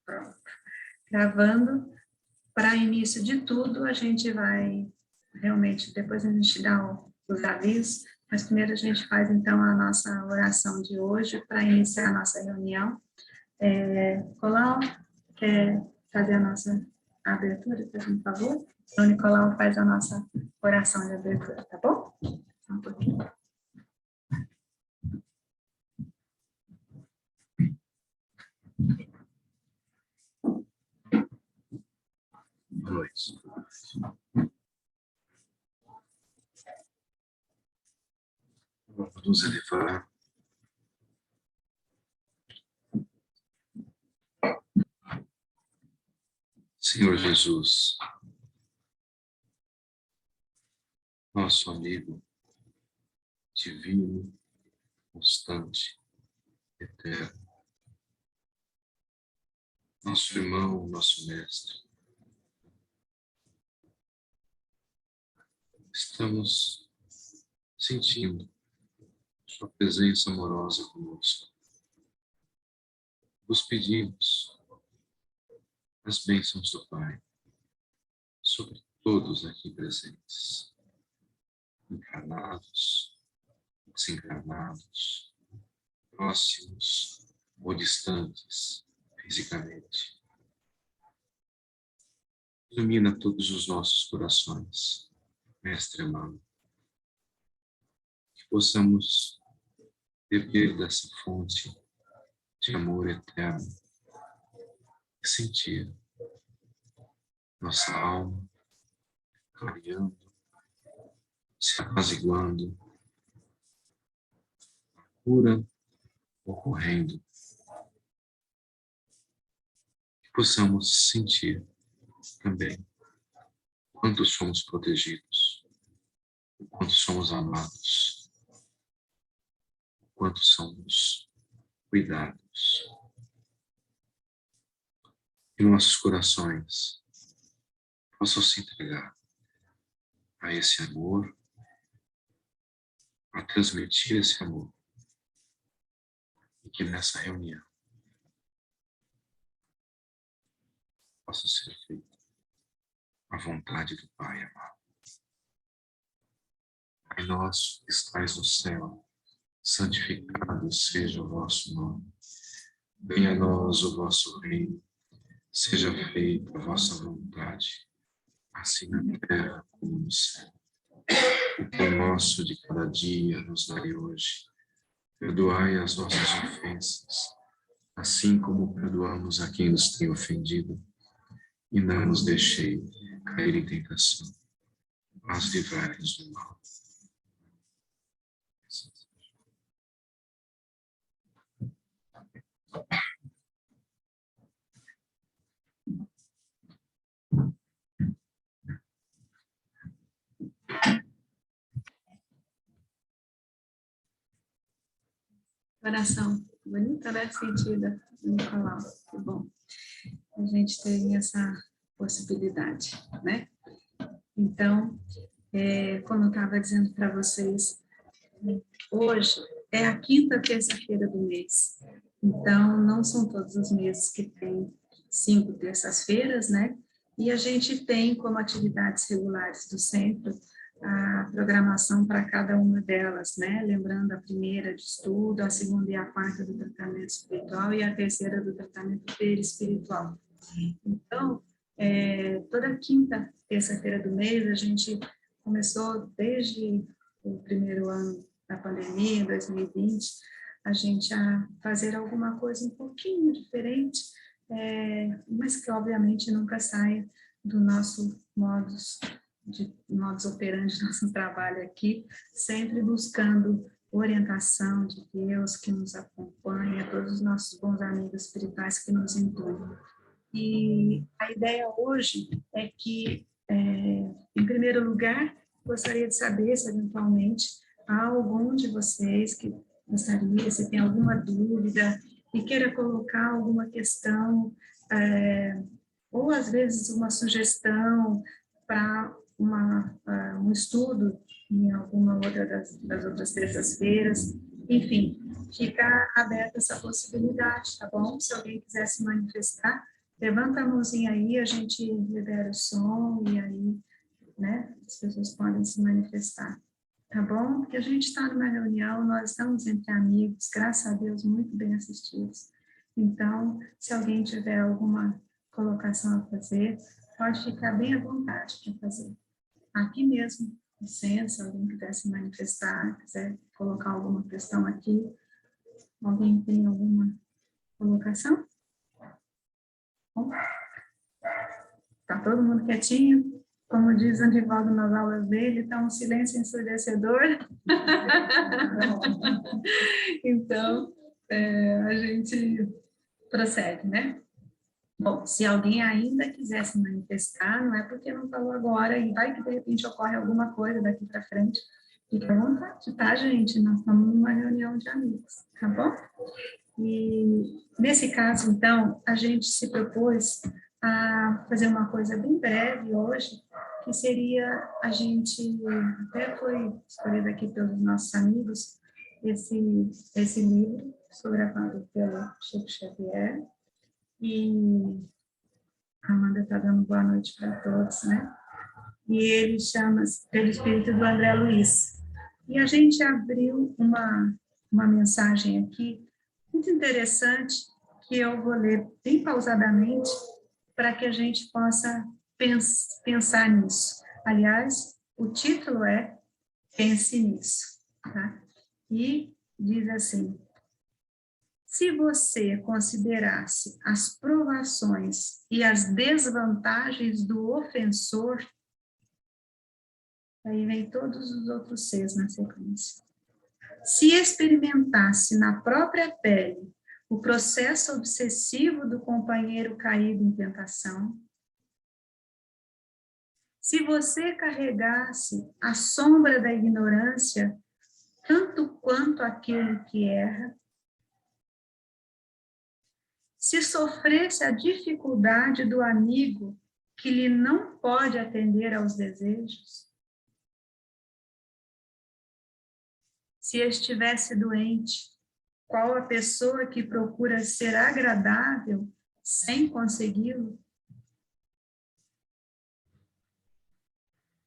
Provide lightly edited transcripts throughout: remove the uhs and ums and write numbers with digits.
Pronto. Gravando. Para início de tudo, a gente vai realmente, depois a gente dá os avisos, mas primeiro a gente faz então a nossa oração de hoje para iniciar a nossa reunião. Nicolau, quer fazer a nossa abertura, por favor? Então, Nicolau faz a nossa oração de abertura, tá bom? Só um pouquinho. Boa noite. Vamos nos elevar. Senhor Jesus, nosso amigo divino, constante, eterno, nosso irmão, nosso mestre, estamos sentindo sua presença amorosa conosco. Vos pedimos as bênçãos do Pai sobre todos aqui presentes, encarnados, desencarnados, próximos ou distantes fisicamente. Ilumina todos os nossos corações, Mestre amado, que possamos beber dessa fonte de amor eterno e sentir nossa alma clareando, se apaziguando, a cura ocorrendo, que possamos sentir também o quanto somos protegidos, o quanto somos amados, o quanto somos cuidados. Que nossos corações possam se entregar a esse amor, a transmitir esse amor, e que nessa reunião possa ser feita a vontade do Pai amado. Pai nosso que estais no céu, santificado seja o vosso nome. Venha a nós o vosso reino, seja feita a vossa vontade, assim na terra como no céu. O pão nosso de cada dia nos dai hoje. Perdoai as nossas ofensas, assim como perdoamos a quem nos tem ofendido. E não nos deixei cair em tentação, mas livrai-nos do mal. Oração bonita, né? Sentida, Nicolau. Que bom. A gente tem essa possibilidade, né? Então, como eu estava dizendo para vocês, hoje é a quinta terça-feira do mês. Então, não são todos os meses que tem 5 terças-feiras, né? E a gente tem como atividades regulares do centro a programação para cada uma delas, né? Lembrando a primeira de estudo, a segunda e a quarta do tratamento espiritual e a terceira do tratamento perispiritual. Então, toda quinta terça-feira do mês, a gente começou desde o primeiro ano da pandemia, 2020, a gente a fazer alguma coisa um pouquinho diferente, mas que obviamente nunca saia do nosso modus operandi, nosso trabalho aqui, sempre buscando orientação de Deus que nos acompanha, todos os nossos bons amigos espirituais que nos intuem. E a ideia hoje é que, em primeiro lugar, gostaria de saber se eventualmente há algum de vocês que gostaria, se tem alguma dúvida e queira colocar alguma questão, ou às vezes uma sugestão para um estudo em alguma outra das outras terças-feiras. Enfim, fica aberta essa possibilidade, tá bom? Se alguém quiser se manifestar, Levanta a mãozinha aí, a gente libera o som e aí, né, as pessoas podem se manifestar. Tá bom? Porque a gente está numa reunião, nós estamos entre amigos, graças a Deus, muito bem assistidos. Então, se alguém tiver alguma colocação a fazer, pode ficar bem à vontade para fazer. Aqui mesmo, licença, alguém quiser se manifestar, quiser colocar alguma questão aqui, alguém tem alguma colocação? Bom, tá todo mundo quietinho? Como diz o Anivaldo nas aulas dele, está um silêncio ensurdecedor. Então, a gente procede, né? Bom, se alguém ainda quiser se manifestar, não é porque não falou agora, e vai que de repente ocorre alguma coisa daqui para frente, fique à vontade, tá, gente? Nós estamos numa reunião de amigos, tá bom? E nesse caso, então, a gente se propôs a fazer uma coisa bem breve hoje, que seria a gente, até foi escolhido aqui pelos nossos amigos, esse livro, psicografado pelo Chico Xavier, e a Amanda está dando boa noite para todos, né? E ele chama Pelo Espírito do André Luiz. E a gente abriu uma mensagem aqui, muito interessante, que eu vou ler bem pausadamente, para que a gente possa pensar nisso. Aliás, o título é Pense Nisso, tá? E diz assim: se você considerasse as provações e as desvantagens do ofensor, aí vem todos os outros seis na sequência. Se experimentasse na própria pele o processo obsessivo do companheiro caído em tentação, se você carregasse a sombra da ignorância tanto quanto aquele que erra, se sofresse a dificuldade do amigo que lhe não pode atender aos desejos, se estivesse doente, qual a pessoa que procura ser agradável sem consegui-lo?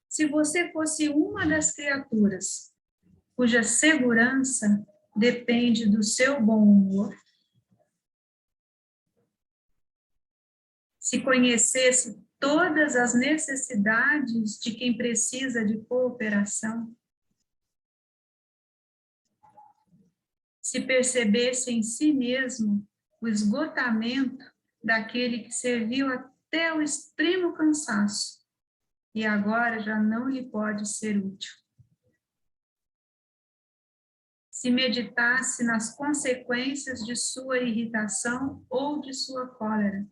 Se você fosse uma das criaturas cuja segurança depende do seu bom humor, se conhecesse todas as necessidades de quem precisa de cooperação, se percebesse em si mesmo o esgotamento daquele que serviu até o extremo cansaço e agora já não lhe pode ser útil. Se meditasse nas consequências de sua irritação ou de sua cólera.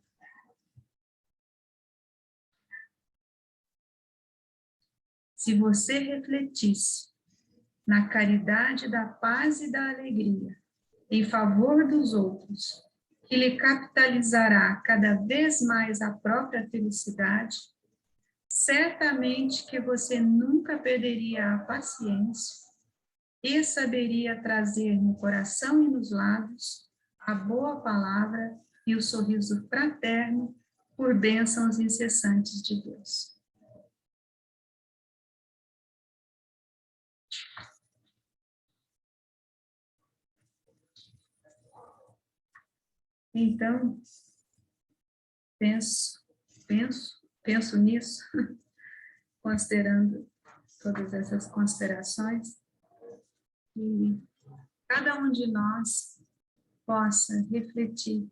Se você refletisse na caridade da paz e da alegria, em favor dos outros, que lhe capitalizará cada vez mais a própria felicidade, certamente que você nunca perderia a paciência e saberia trazer no coração e nos lábios a boa palavra e o sorriso fraterno por bênçãos incessantes de Deus. Então, penso nisso, considerando todas essas considerações, e cada um de nós possa refletir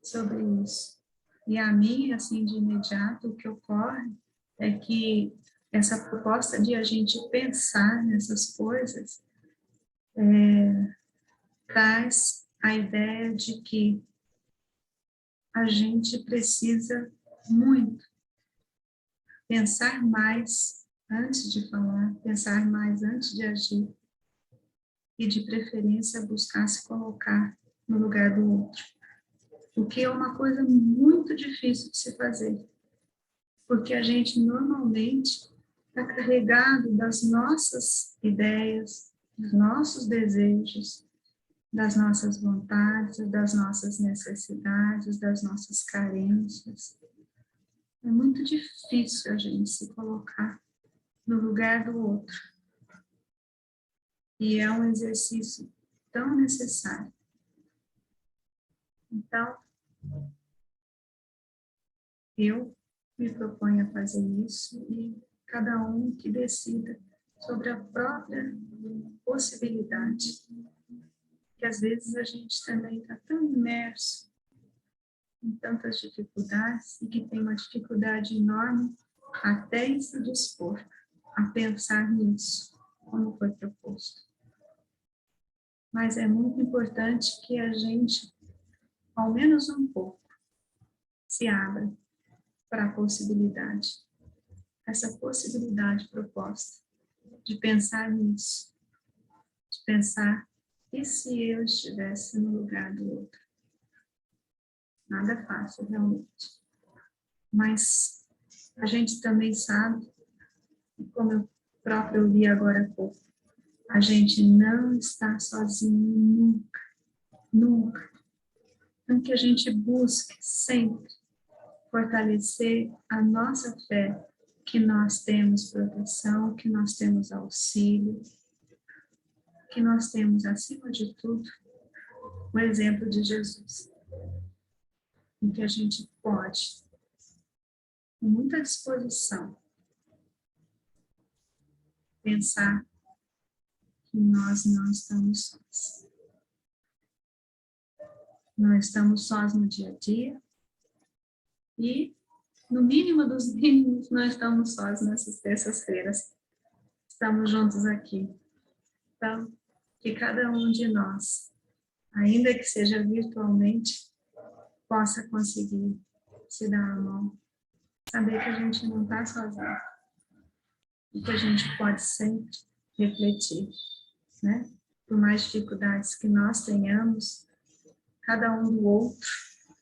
sobre isso. E a mim, assim, de imediato, o que ocorre é que essa proposta de a gente pensar nessas coisas traz a ideia de que a gente precisa muito pensar mais antes de falar, pensar mais antes de agir, e de preferência buscar se colocar no lugar do outro. O que é uma coisa muito difícil de se fazer, porque a gente normalmente está carregado das nossas ideias, dos nossos desejos, das nossas vontades, das nossas necessidades, das nossas carências. É muito difícil a gente se colocar no lugar do outro. E é um exercício tão necessário. Então, eu me proponho a fazer isso e cada um que decida sobre a própria possibilidade. Que às vezes a gente também está tão imerso em tantas dificuldades e que tem uma dificuldade enorme até em se dispor a pensar nisso, como foi proposto. Mas é muito importante que a gente, ao menos um pouco, se abra para a possibilidade, essa possibilidade proposta, de pensar nisso, de pensar, e se eu estivesse no lugar do outro? Nada fácil, realmente. Mas a gente também sabe, como eu próprio li agora há pouco, a gente não está sozinho nunca, nunca. Então que a gente busque sempre fortalecer a nossa fé, que nós temos proteção, que nós temos auxílio, que nós temos, acima de tudo, o exemplo de Jesus, em que a gente pode, com muita disposição, pensar que nós não estamos sós. Não estamos sós no dia a dia e, no mínimo dos mínimos, não estamos sós nessas terças-feiras. Estamos juntos aqui. Então, que cada um de nós, ainda que seja virtualmente, possa conseguir se dar a mão, saber que a gente não está sozinho e que a gente pode sempre refletir, né? Por mais dificuldades que nós tenhamos, cada um do outro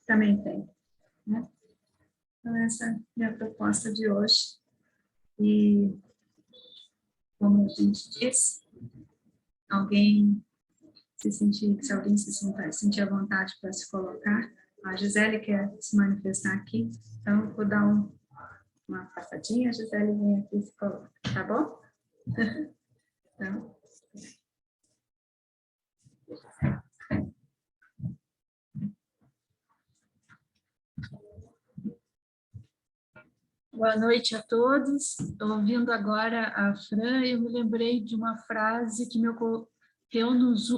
também tem, né? Então, essa é a minha proposta de hoje. E, como a gente disse, se alguém se sentir à vontade para se colocar, a Gisele quer se manifestar aqui, então vou dar uma passadinha, a Gisele vem aqui e se coloca, tá bom? Então, boa noite a todos. Estou ouvindo agora a Fran e eu me lembrei de uma frase que me ocorreu nos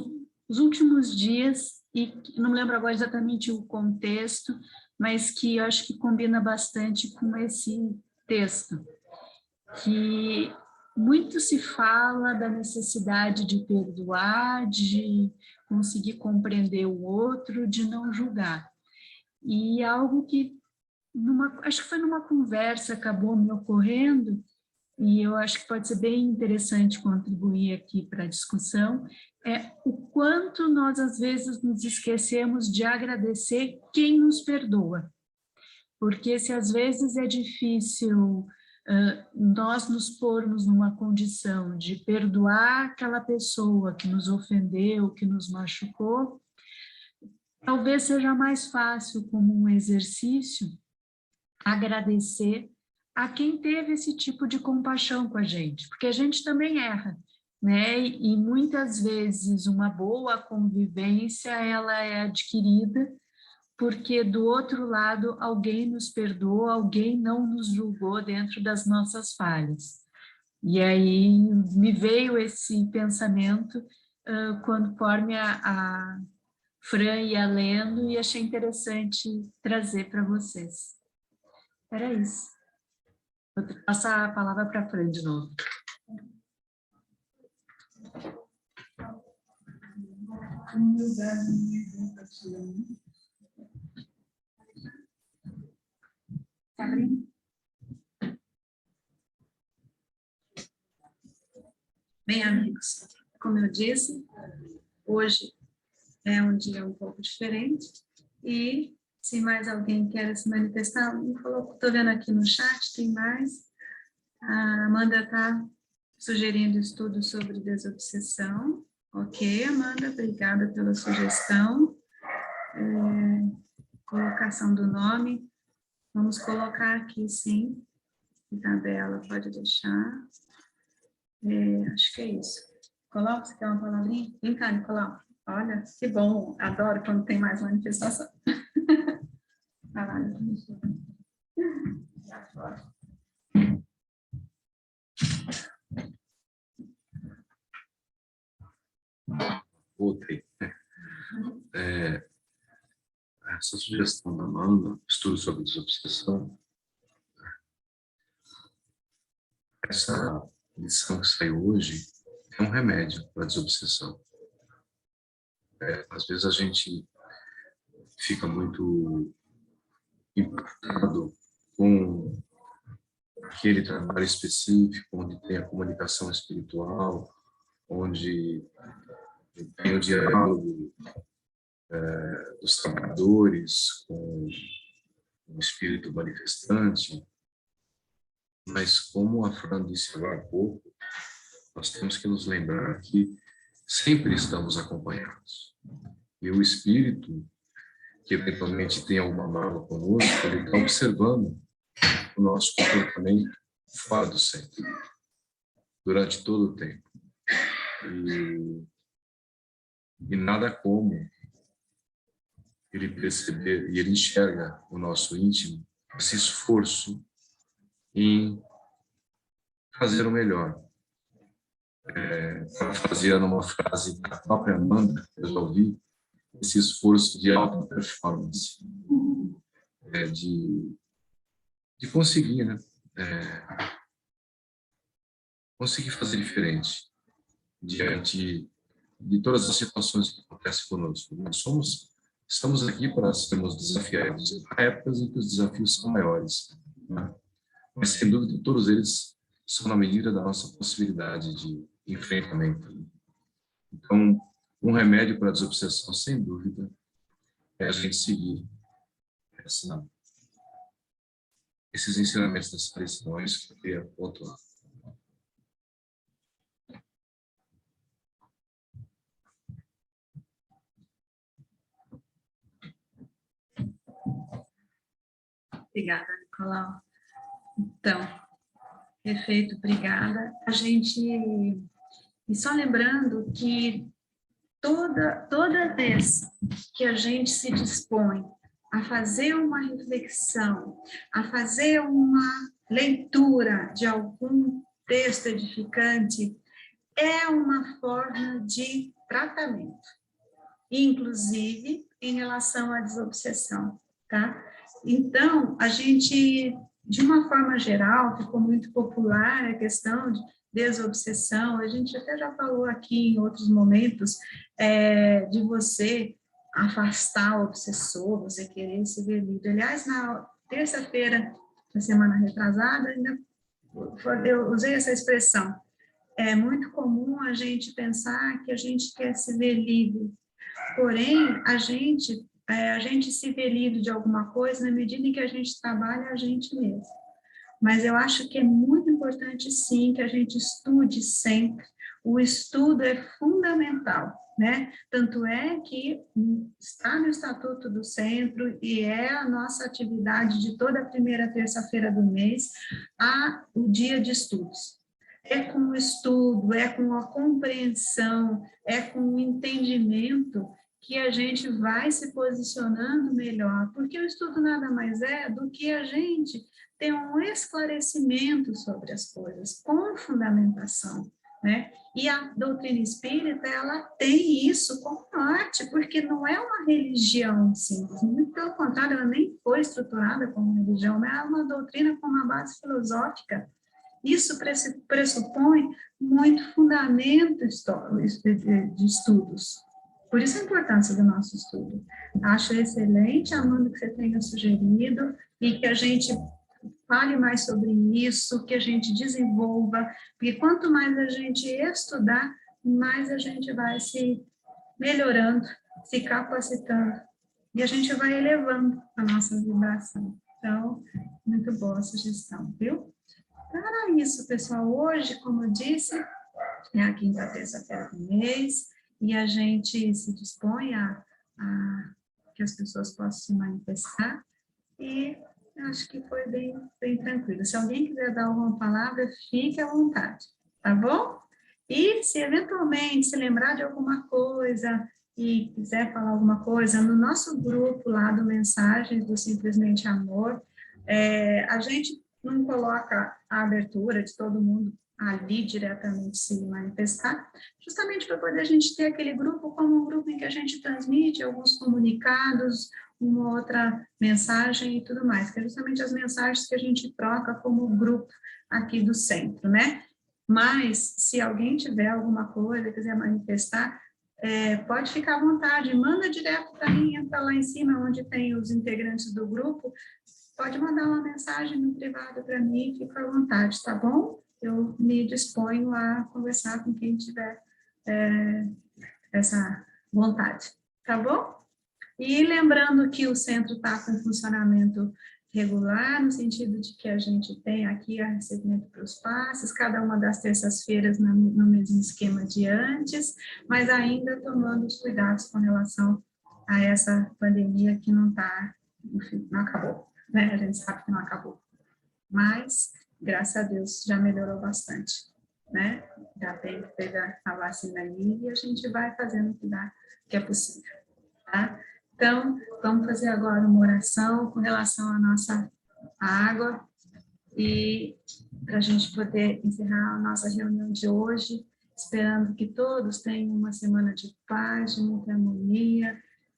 últimos dias e não me lembro agora exatamente o contexto, mas que eu acho que combina bastante com esse texto, que muito se fala da necessidade de perdoar, de conseguir compreender o outro, de não julgar. E algo que acho que foi numa conversa, acabou me ocorrendo, e eu acho que pode ser bem interessante contribuir aqui para a discussão, é o quanto nós, às vezes, nos esquecemos de agradecer quem nos perdoa. Porque se às vezes é difícil nós nos pormos numa condição de perdoar aquela pessoa que nos ofendeu, que nos machucou, talvez seja mais fácil, como um exercício, agradecer a quem teve esse tipo de compaixão com a gente, porque a gente também erra, né? E muitas vezes uma boa convivência ela é adquirida porque do outro lado alguém nos perdoou, alguém não nos julgou dentro das nossas falhas. E aí me veio esse pensamento conforme a Fran ia lendo e achei interessante trazer para vocês. Era isso. Vou passar a palavra para a Fran de novo. Bem, amigos, como eu disse, hoje é um dia um pouco diferente e se mais alguém quer se manifestar, estou vendo aqui no chat, tem mais. A Amanda está sugerindo estudos sobre desobsessão, Ok, Amanda, obrigada pela sugestão. Colocação do nome. Vamos colocar aqui, sim. Tabela, pode deixar. Acho que é isso. Nicolau, você quer uma palavrinha? Vem cá, Nicolau. Olha, que bom. Adoro quando tem mais manifestação. Vai lá, Voltei. Essa sugestão da Amanda, estudo sobre desobsessão, essa lição que saiu hoje é um remédio para a desobsessão. Às vezes a gente fica muito impactado com aquele trabalho específico, onde tem a comunicação espiritual, onde tem o diálogo dos trabalhadores com o espírito manifestante, mas como a Fran disse agora há pouco, nós temos que nos lembrar que sempre estamos acompanhados. E o espírito, que eventualmente tem alguma mágoa conosco, ele está observando o nosso comportamento fora do centro, durante todo o tempo. E nada como ele perceber, e ele enxerga o nosso íntimo, esse esforço em fazer o melhor. Parafraseando uma frase da própria Amanda, que eu já ouvi, esse esforço de alta performance, de conseguir, né? Conseguir fazer diferente diante de todas as situações que acontecem conosco. Nós estamos aqui para sermos desafiados. Há épocas em que os desafios são maiores, né? Mas, sem dúvida, todos eles são na medida da nossa possibilidade de enfrentamento. Então, um remédio para a desobsessão, sem dúvida, é a gente seguir esses ensinamentos das lições que eu queria pontuar. Obrigada, Nicolau. Então, perfeito, obrigada. E só lembrando que toda vez que a gente se dispõe a fazer uma reflexão, a fazer uma leitura de algum texto edificante, é uma forma de tratamento, inclusive em relação à desobsessão, tá? Então, a gente, de uma forma geral, ficou muito popular a questão de desobsessão, a gente até já falou aqui em outros momentos, de você afastar o obsessor, você querer se ver livre. Aliás, na terça-feira da semana retrasada, eu usei essa expressão. É muito comum a gente pensar que a gente quer se ver livre, porém, a gente se vê livre de alguma coisa na medida em que a gente trabalha a gente mesmo. Mas eu acho que é muito importante, sim, que a gente estude sempre. O estudo é fundamental, né? Tanto é que está no Estatuto do Centro e é a nossa atividade de toda a primeira terça-feira do mês, o dia de estudos. É com o estudo, é com a compreensão, é com o entendimento que a gente vai se posicionando melhor, porque o estudo nada mais é do que a gente ter um esclarecimento sobre as coisas, com fundamentação, né? E a doutrina espírita, ela tem isso como norte, porque não é uma religião simples, muito pelo contrário, ela nem foi estruturada como religião, mas é uma doutrina com uma base filosófica. Isso pressupõe muito fundamento de estudos. Por isso a importância do nosso estudo. Acho excelente, Amanda, que você tenha sugerido e que a gente fale mais sobre isso, que a gente desenvolva, porque quanto mais a gente estudar, mais a gente vai se melhorando, se capacitando, e a gente vai elevando a nossa vibração. Então, muito boa a sugestão, viu? Era isso, pessoal. Hoje, como eu disse, é a quinta terça-feira do mês, e a gente se dispõe a que as pessoas possam se manifestar, e acho que foi bem tranquilo. Se alguém quiser dar alguma palavra, fique à vontade, tá bom? E se eventualmente se lembrar de alguma coisa e quiser falar alguma coisa, no nosso grupo lá do Mensagens do Simplesmente Amor, a gente não coloca a abertura de todo mundo ali diretamente se manifestar, justamente para poder a gente ter aquele grupo como um grupo em que a gente transmite alguns comunicados, uma outra mensagem e tudo mais, que é justamente as mensagens que a gente troca como grupo aqui do centro, né? Mas, se alguém tiver alguma coisa, quiser manifestar, pode ficar à vontade, manda direto para mim, entra lá em cima, onde tem os integrantes do grupo, pode mandar uma mensagem no privado para mim, fica à vontade, tá bom? Eu me disponho a conversar com quem tiver essa vontade, tá bom? E lembrando que o centro está com funcionamento regular, no sentido de que a gente tem aqui a recebimento para os passes, cada uma das terças-feiras no mesmo esquema de antes, mas ainda tomando os cuidados com relação a essa pandemia que não está, enfim, não acabou, né? A gente sabe que não acabou, mas, graças a Deus, já melhorou bastante, né? Já teve a vacina ali e a gente vai fazendo o que é possível, tá? Então, vamos fazer agora uma oração com relação à nossa água e para a gente poder encerrar a nossa reunião de hoje, esperando que todos tenham uma semana de paz, de muita harmonia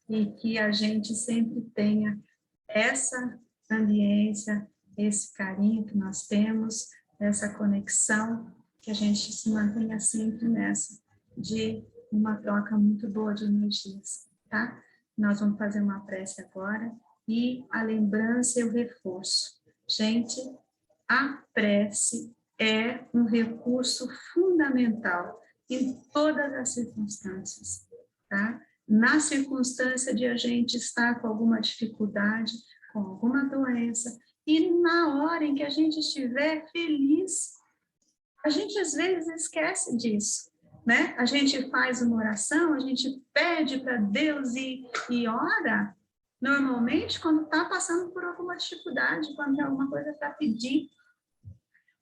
e que a gente sempre tenha essa ambiência, esse carinho que nós temos, essa conexão, que a gente se mantenha sempre nessa, de uma troca muito boa de energias, tá? Nós vamos fazer uma prece agora, e a lembrança e o reforço. Gente, a prece é um recurso fundamental em todas as circunstâncias, tá? Na circunstância de a gente estar com alguma dificuldade, com alguma doença, e na hora em que a gente estiver feliz, a gente às vezes esquece disso, né? A gente faz uma oração, a gente pede para Deus e ora, normalmente quando está passando por alguma dificuldade, quando tem alguma coisa para pedir.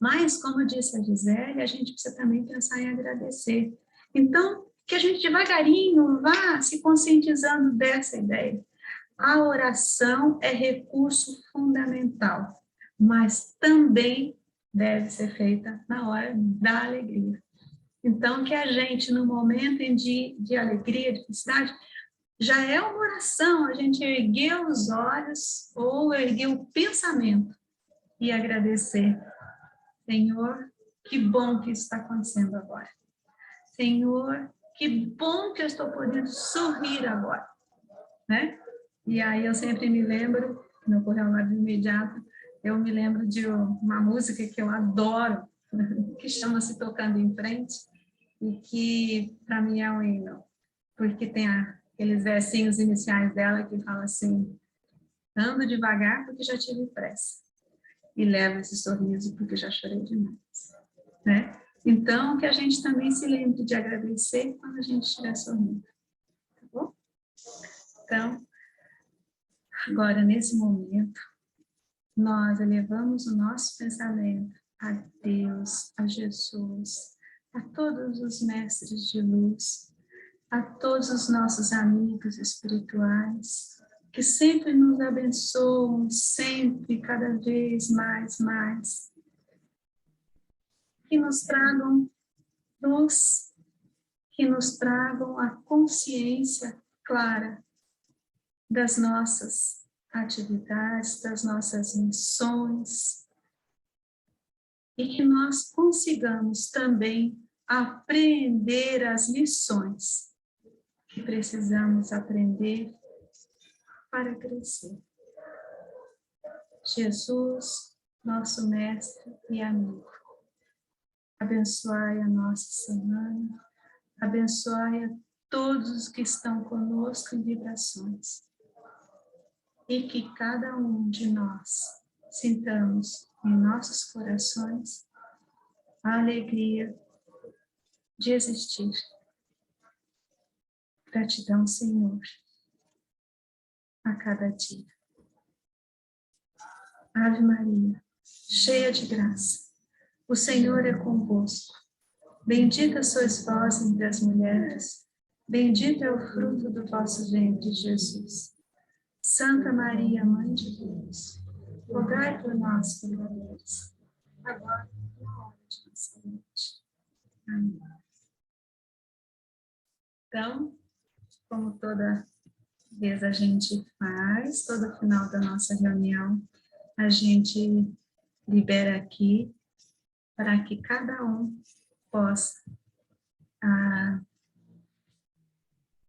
Mas, como disse a Gisele, a gente precisa também pensar em agradecer. Então, que a gente devagarinho vá se conscientizando dessa ideia. A oração é recurso fundamental, mas também deve ser feita na hora da alegria. Então, que a gente, no momento de alegria, de felicidade, já é uma oração, a gente erguer os olhos ou erguer o pensamento e agradecer. Senhor, que bom que isso está acontecendo agora. Senhor, que bom que eu estou podendo sorrir agora, né? E aí eu sempre me lembro, me ocorreu lá de imediato, eu me lembro de uma música que eu adoro, que chama-se Tocando em Frente, e que para mim é um hino, porque tem aqueles versinhos iniciais dela que fala assim: ando devagar porque já tive pressa, e levo esse sorriso porque já chorei demais, né? Então, que a gente também se lembre de agradecer quando a gente estiver sorrindo, tá bom? Então, agora, nesse momento, nós elevamos o nosso pensamento a Deus, a Jesus, a todos os mestres de luz, a todos os nossos amigos espirituais, que sempre nos abençoam, sempre, cada vez mais, que nos tragam luz, que nos tragam a consciência clara das nossas atividades, das nossas missões, e que nós consigamos também aprender as lições que precisamos aprender para crescer. Jesus, nosso mestre e amigo, abençoai a nossa semana, abençoai a todos os que estão conosco em vibrações, e que cada um de nós sintamos em nossos corações a alegria de existir, Gratidão, Senhor, a cada dia. Ave Maria, cheia de graça, o Senhor é convosco. Bendita sois vós entre as mulheres, bendito é o fruto do vosso ventre, Jesus. Santa Maria, Mãe de Deus, rogai por nós, pecadores, agora e na hora de nossa morte. Amém. Então, como toda vez a gente faz, todo final da nossa reunião, a gente libera aqui para que cada um possa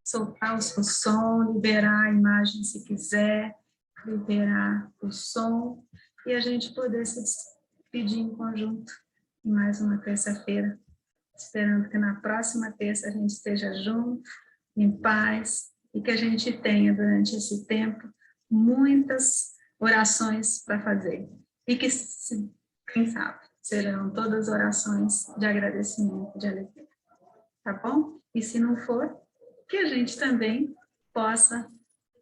soltar o seu som, liberar a imagem se quiser, liberar o som, e a gente poder se despedir em conjunto em mais uma terça-feira, esperando que na próxima terça a gente esteja junto, em paz, e que a gente tenha durante esse tempo muitas orações para fazer. E que, quem sabe, serão todas orações de agradecimento, de alegria. Tá bom? E se não for, que a gente também possa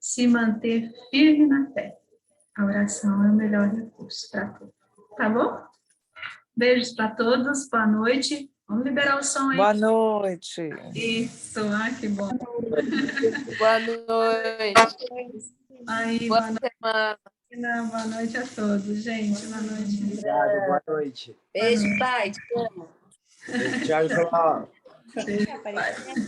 se manter firme na fé. A oração é o melhor recurso para tudo. Tá bom? Beijos para todos, boa noite. Vamos liberar o som aí. Boa noite. Isso, que bom. Boa noite. Aí, Boa semana. semana. Boa noite a todos, gente. Boa noite. Obrigado, boa noite. Beijo, pai. Te amo. Tchau, João. Beijo, pai.